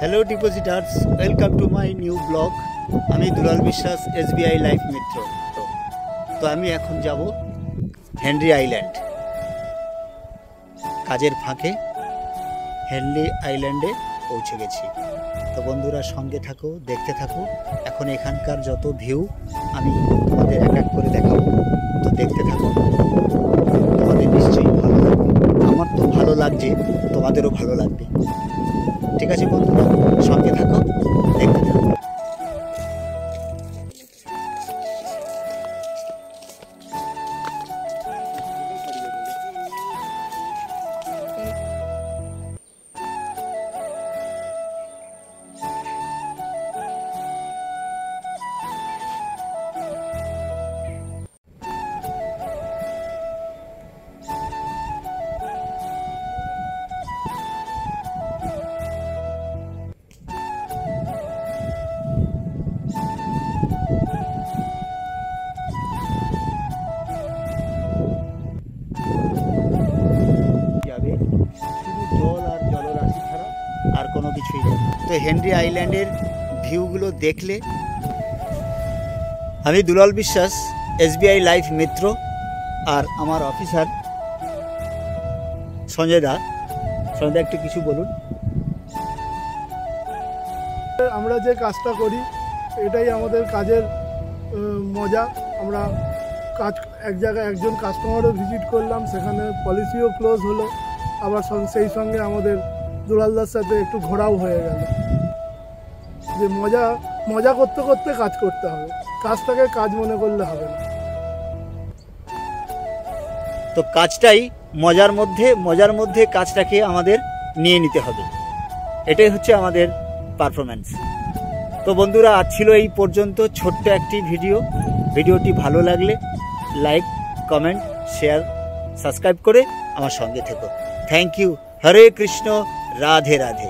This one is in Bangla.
Hello depositors, welcome to my new blog. আমি দুলাল বিশ্বাস, SBI লাইফ মিত্র। তো আমি এখন যাব হেনরি আইল্যান্ড। কাজের ফাঁকে হেনরি আইল্যান্ডে পৌঁছে গেছি। তো বন্ধুরা সঙ্গে থাকো, দেখতে থাকো। এখন এখানকার যত ভিউ আমি তোমাদের এক এক করে দেখাবো, তো দেখতে থাকো। তোমাদের নিশ্চয়ই ভালো লাগবে, আমার তো ভালো লাগছে, তোমাদেরও ভালো লাগবে। ঠিক আছে বন্ধুরা, সঙ্গে থাকো, দেখতে থাকো। আর কোনো কিছুই নেই। তো হেনরি আইল্যান্ডের ভিউগুলো দেখলে, আমি দুলাল বিশ্বাস, SBI লাইফ মিত্র, আর আমার অফিসার সঞ্জয় দা। সঞ্জয় দা, একটু কিছু বলুন। আমরা যে কাজটা করি এটাই আমাদের কাজের মজা। আমরা কাজ এক জায়গায় একজন কাস্টমারও ভিজিট করলাম, সেখানে পলিসিও ক্লোজ হলো, আবার সেই সঙ্গে আমাদের দুলালদার সাথে একটু ঘোরাও হয়ে গেল। যে মজা করতে করতে কাজ করতে হবে, কাজটাকে কাজ মনে করলে হবে না। তো কাজটাই মজার মধ্যে কাজটাকে আমাদের নিয়ে নিতে হবে, এটাই হচ্ছে আমাদের পারফরম্যান্স। তো বন্ধুরা, আজ ছিল এই পর্যন্ত ছোট্ট একটি ভিডিওটি ভালো লাগলে লাইক, কমেন্ট, শেয়ার, সাবস্ক্রাইব করে আমার সঙ্গে থেকো। Thank you. হরে কৃষ্ণ, রাধে রাধে।